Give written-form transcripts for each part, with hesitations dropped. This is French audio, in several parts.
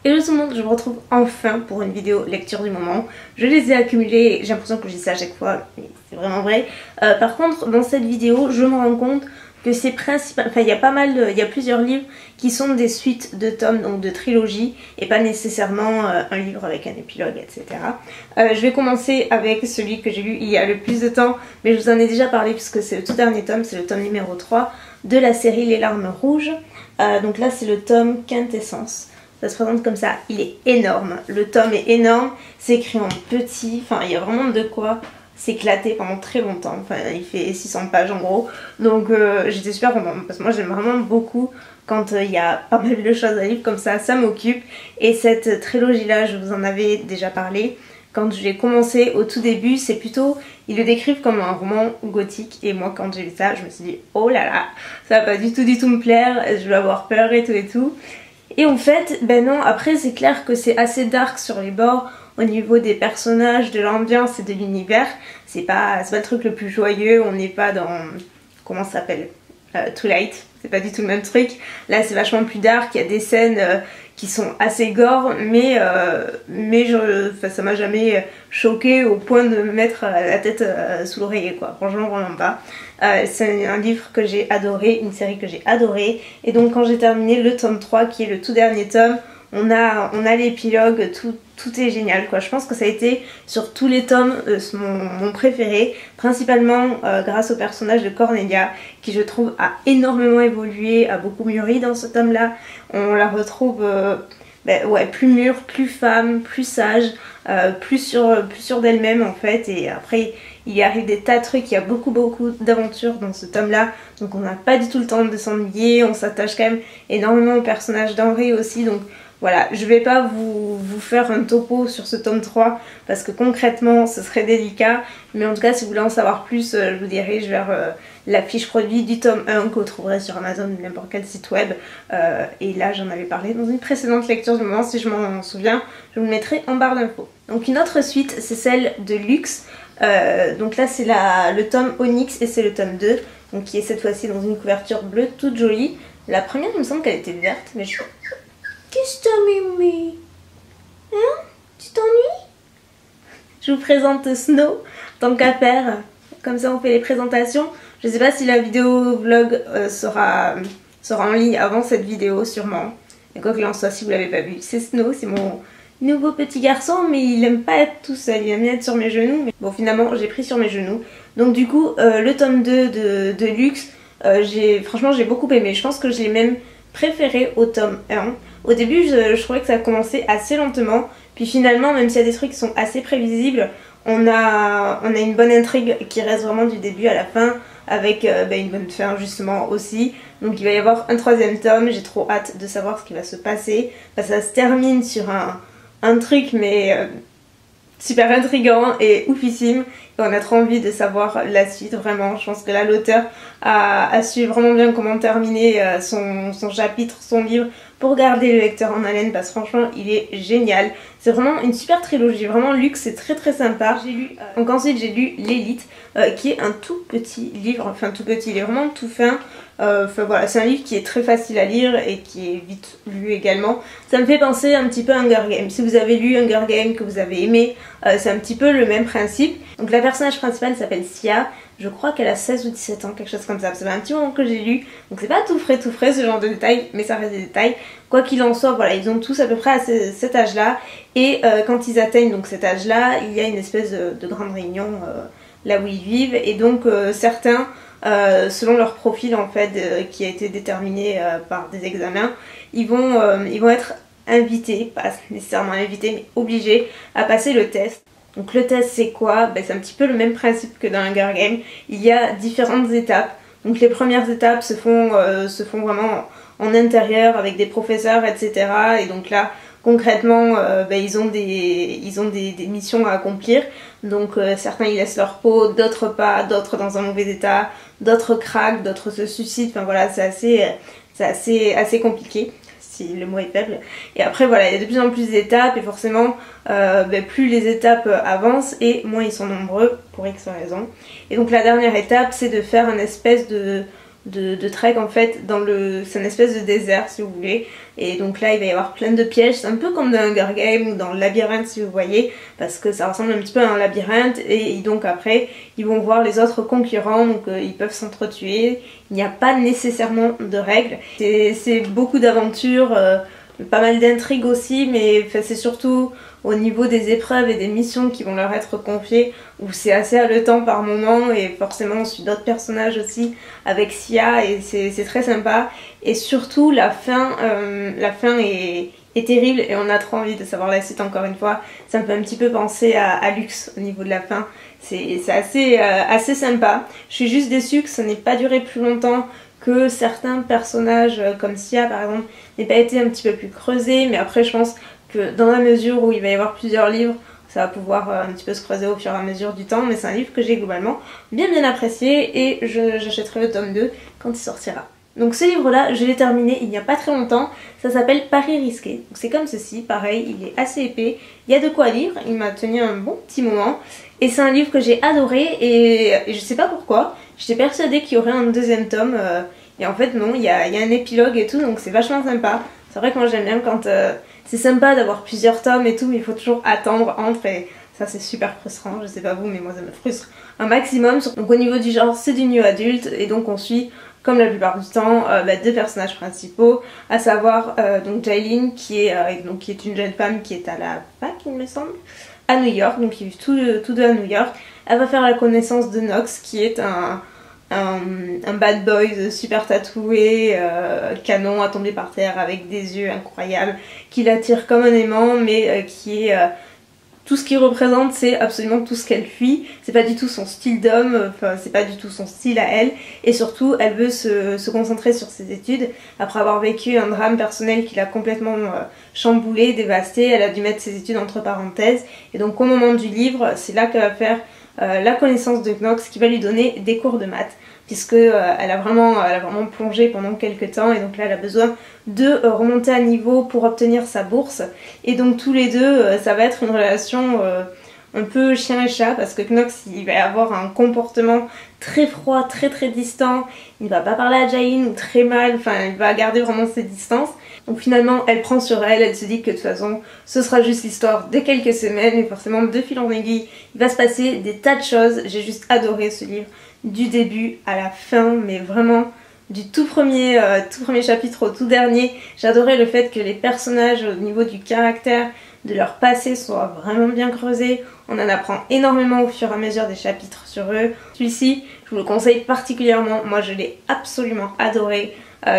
Hello tout le monde, je me retrouve enfin pour une vidéo lecture du moment. Je les ai accumulées, j'ai l'impression que je dis ça à chaque fois, mais c'est vraiment vrai. Par contre, dans cette vidéo, je me rends compte que c'est principal, enfin il y a plusieurs livres qui sont des suites de tomes, donc de trilogies, et pas nécessairement un livre avec un épilogue, etc. Je vais commencer avec celui que j'ai lu il y a le plus de temps, mais je vous en ai déjà parlé puisque c'est le tout dernier tome, c'est le tome numéro 3 de la série Les Larmes Rouges. Donc là c'est le tome Quintessence. Ça se présente comme ça, il est énorme, le tome est énorme, c'est écrit en petit, enfin il y a vraiment de quoi s'éclater pendant très longtemps, enfin il fait 600 pages en gros, donc j'étais super contente parce que moi j'aime vraiment beaucoup quand il y a pas mal de choses à lire comme ça m'occupe. Et cette trilogie là, je vous en avais déjà parlé, quand je l'ai commencé au tout début, c'est plutôt, ils le décrivent comme un roman gothique, et moi quand j'ai lu ça, je me suis dit oh là là, ça va pas du tout me plaire, je vais avoir peur et tout. Et en fait, ben non, après c'est clair que c'est assez dark sur les bords au niveau des personnages, de l'ambiance et de l'univers. C'est pas le truc le plus joyeux, on n'est pas dans... comment ça s'appelle, Twilight, c'est pas du tout le même truc. Là c'est vachement plus dark, il y a des scènes qui sont assez gore, mais ça m'a jamais choqué au point de me mettre la tête sous l'oreiller quoi, franchement vraiment pas. C'est un livre que j'ai adoré, une série que j'ai adorée, et donc quand j'ai terminé le tome 3 qui est le tout dernier tome, on a l'épilogue, tout est génial quoi. Je pense que ça a été sur tous les tomes mon préféré, principalement grâce au personnage de Cornelia qui je trouve a énormément évolué, a beaucoup mûri dans ce tome là. On la retrouve ouais, plus mûre, plus femme, plus sage, plus sûre d'elle-même en fait. Et après il y arrive des tas de trucs, il y a beaucoup d'aventures dans ce tome là, donc on n'a pas du tout le temps de s'ennuyer, on s'attache quand même énormément au personnage d'Henri aussi. Donc voilà, je vais pas vous faire un topo sur ce tome 3 parce que concrètement ce serait délicat, mais en tout cas si vous voulez en savoir plus, je vous dirige vers la fiche produit du tome 1 que vous trouverez sur Amazon ou n'importe quel site web, et là j'en avais parlé dans une précédente lecture du moment, si je m'en souviens, je vous le mettrai en barre d'infos. Donc une autre suite, c'est celle de Luxe, donc là c'est le tome Onyx et c'est le tome 2, donc qui est cette fois-ci dans une couverture bleue toute jolie. La première il me semble qu'elle était verte, mais je... Qu'est-ce que t'as, Mimi? Hein? Tu t'ennuies? Je vous présente Snow, tant qu'à faire, comme ça on fait les présentations. Je sais pas si la vidéo vlog sera en ligne avant cette vidéo, sûrement. Et quoi qu'il en soit, si vous l'avez pas vu, c'est Snow, c'est mon nouveau petit garçon, mais il aime pas être tout seul, il aime bien être sur mes genoux. Mais bon, finalement, j'ai pris sur mes genoux. Donc du coup, le tome 2 de Luxe, franchement j'ai beaucoup aimé. Je pense que je l'ai même préféré au tome 1. Au début je trouvais que ça a commencé assez lentement, puis finalement même s'il y a des trucs qui sont assez prévisibles, on a une bonne intrigue qui reste vraiment du début à la fin, avec une bonne fin justement aussi. Donc il va y avoir un troisième tome, j'ai trop hâte de savoir ce qui va se passer. Enfin, ça se termine sur un truc mais super intriguant et oufissime, et on a trop envie de savoir la suite vraiment. Je pense que là l'auteur a su vraiment bien comment terminer son chapitre, son livre, pour garder le lecteur en haleine, parce que franchement il est génial. C'est vraiment une super trilogie, vraiment Luxe, c'est très sympa. Donc ensuite j'ai lu L'Élite, qui est un tout petit livre, enfin tout petit, il est vraiment tout fin. Enfin voilà, c'est un livre qui est très facile à lire et qui est vite lu également. Ça me fait penser un petit peu à Hunger Games. Si vous avez lu Hunger Games, que vous avez aimé, c'est un petit peu le même principe. Donc la personnage principale s'appelle Sia, je crois qu'elle a 16 ou 17 ans, quelque chose comme ça. Ça fait un petit moment que j'ai lu, donc c'est pas tout frais ce genre de détails, mais ça reste des détails. Quoi qu'il en soit, voilà, ils ont tous à peu près à cet âge là, et quand ils atteignent donc cet âge là, il y a une espèce de grande réunion là où ils vivent, et donc certains, selon leur profil en fait, qui a été déterminé par des examens, ils vont être invités, pas nécessairement invités, mais obligés à passer le test. Donc le test c'est quoi? C'est un petit peu le même principe que dans Hunger Games. Il y a différentes étapes. Donc les premières étapes se font vraiment en intérieur avec des professeurs, etc. Et donc là concrètement ils ont des missions à accomplir. Donc certains ils laissent leur peau, d'autres pas, d'autres dans un mauvais état, d'autres craquent, d'autres se suicident. Enfin voilà, c'est assez compliqué, si le mot est faible. Et après voilà, il y a de plus en plus d'étapes, et forcément plus les étapes avancent et moins ils sont nombreux pour X raisons. Et donc la dernière étape c'est de faire une espèce de de trek en fait dans c'est une espèce de désert si vous voulez, et donc là il va y avoir plein de pièges, c'est un peu comme dans Hunger Games ou dans le labyrinthe si vous voyez, parce que ça ressemble un petit peu à un labyrinthe, et donc après ils vont voir les autres concurrents, donc ils peuvent s'entretuer, il n'y a pas nécessairement de règles, c'est beaucoup d'aventures, pas mal d'intrigues aussi, mais c'est surtout au niveau des épreuves et des missions qui vont leur être confiées où c'est assez haletant par moment, et forcément on suit d'autres personnages aussi avec Sia et c'est très sympa, et surtout la fin est terrible et on a trop envie de savoir la suite encore une fois. Ça me fait un petit peu penser à Lux au niveau de la fin, c'est assez sympa. Je suis juste déçue que ça n'ait pas duré plus longtemps, que certains personnages comme Sia par exemple n'aient pas été un petit peu plus creusés, mais après je pense que dans la mesure où il va y avoir plusieurs livres, ça va pouvoir un petit peu se creuser au fur et à mesure du temps, mais c'est un livre que j'ai globalement bien apprécié et j'achèterai le tome 2 quand il sortira. Donc ce livre là, je l'ai terminé il n'y a pas très longtemps, ça s'appelle Paris risqué. C'est comme ceci, pareil, il est assez épais, il y a de quoi lire, il m'a tenu un bon petit moment, et c'est un livre que j'ai adoré, et je sais pas pourquoi, j'étais persuadée qu'il y aurait un deuxième tome, et en fait non, il y a un épilogue et tout, donc c'est vachement sympa. C'est vrai que moi j'aime bien quand c'est sympa d'avoir plusieurs tomes et tout, mais il faut toujours attendre entre, et ça c'est super frustrant, je sais pas vous, mais moi ça me frustre un maximum. Donc au niveau du genre, c'est du new adulte, et donc on suit, comme la plupart du temps, deux personnages principaux, à savoir donc Jailin qui est une jeune femme qui est à la fac il me semble, à New York, donc ils vivent tous deux à New York. Elle va faire la connaissance de Nox qui est un bad boy super tatoué, canon à tomber par terre avec des yeux incroyables, qui l'attire comme un aimant, mais qui est... tout ce qu'il représente, c'est absolument tout ce qu'elle fuit. C'est pas du tout son style d'homme, enfin c'est pas du tout son style à elle. Et surtout, elle veut se concentrer sur ses études. Après avoir vécu un drame personnel qui l'a complètement chamboulée, dévastée, elle a dû mettre ses études entre parenthèses. Et donc au moment du livre, c'est là qu'elle va faire la connaissance de Nox, qui va lui donner des cours de maths, puisque elle a vraiment plongé pendant quelques temps, et donc là elle a besoin de remonter à niveau pour obtenir sa bourse. Et donc tous les deux, ça va être une relation un peu chien et chat, parce que Knox il va avoir un comportement très froid, très distant, il va pas parler à Jailin ou très mal, enfin il va garder vraiment ses distances. Donc finalement elle prend sur elle, elle se dit que de toute façon ce sera juste l'histoire de quelques semaines, et forcément de fil en aiguille il va se passer des tas de choses. J'ai juste adoré ce livre du début à la fin, mais vraiment du tout premier chapitre au tout dernier. J'adorais le fait que les personnages au niveau du caractère, de leur passé, soient vraiment bien creusés. On en apprend énormément au fur et à mesure des chapitres sur eux. Celui-ci, je vous le conseille particulièrement, moi je l'ai absolument adoré.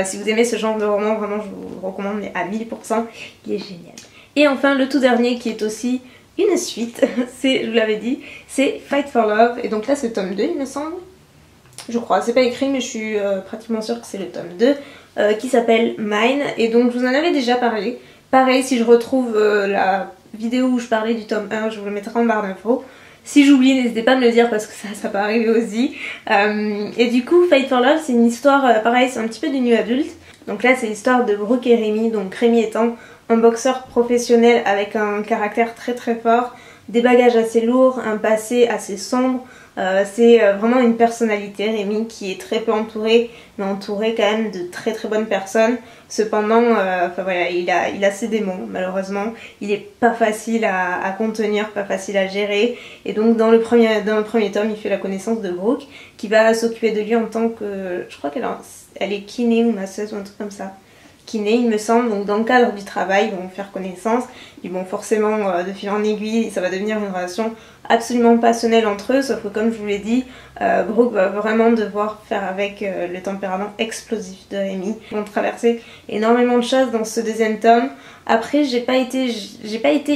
Si vous aimez ce genre de roman, vraiment je vous le recommande, mais à 1000%, il est génial. Et enfin le tout dernier qui est aussi une suite, c'est, je vous l'avais dit, c'est Fight for Love, et donc là c'est le tome 2 il me semble. Je crois, c'est pas écrit mais je suis pratiquement sûre que c'est le tome 2 qui s'appelle Mine, et donc je vous en avais déjà parlé. Pareil, si je retrouve la vidéo où je parlais du tome 1, je vous le mettrai en barre d'infos. Si j'oublie, n'hésitez pas à me le dire parce que ça peut arriver aussi. Et du coup, Fight for Love, c'est une histoire, pareil, c'est un petit peu du new adulte. Donc là, c'est l'histoire de Brooke et Rémi, donc Rémi étant un boxeur professionnel avec un caractère très fort, des bagages assez lourds, un passé assez sombre. C'est vraiment une personnalité, Rémi, qui est très peu entouré, mais entouré quand même de très bonnes personnes. Cependant, enfin voilà, il a ses démons, malheureusement. Il est pas facile à contenir, pas facile à gérer. Et donc dans le premier tome, il fait la connaissance de Brooke, qui va s'occuper de lui en tant que... Je crois qu'elle est kiné ou masseuse ou un truc comme ça. Kiné il me semble, donc dans le cadre du travail ils vont faire connaissance, ils vont forcément de fil en aiguille, ça va devenir une relation absolument passionnelle entre eux, sauf que comme je vous l'ai dit, Brooke va vraiment devoir faire avec le tempérament explosif de Rémi. Ils vont traverser énormément de choses dans ce deuxième tome. Après j'ai pas été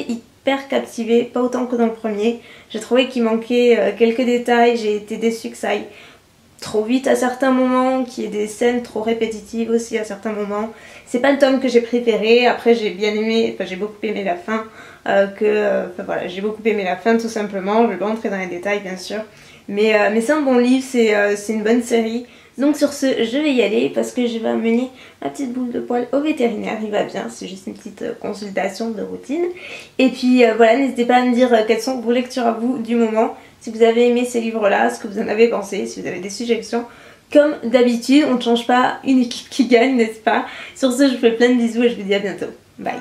hyper captivée, pas autant que dans le premier, j'ai trouvé qu'il manquait quelques détails, j'ai été déçue que ça aille trop vite à certains moments, qu'il y ait des scènes trop répétitives aussi à certains moments. C'est pas le tome que j'ai préféré, après j'ai bien aimé, enfin j'ai beaucoup aimé la fin, voilà, j'ai beaucoup aimé la fin tout simplement, je vais pas entrer dans les détails bien sûr, mais c'est un bon livre, c'est une bonne série. Donc sur ce, je vais y aller parce que je vais amener ma petite boule de poil au vétérinaire, il va bien, c'est juste une petite consultation de routine. Et puis voilà, n'hésitez pas à me dire quelles sont vos lectures à vous du moment, si vous avez aimé ces livres-là, ce que vous en avez pensé, si vous avez des suggestions Comme d'habitude, on ne change pas une équipe qui gagne, n'est-ce pas? Sur ce, je vous fais plein de bisous et je vous dis à bientôt. Bye.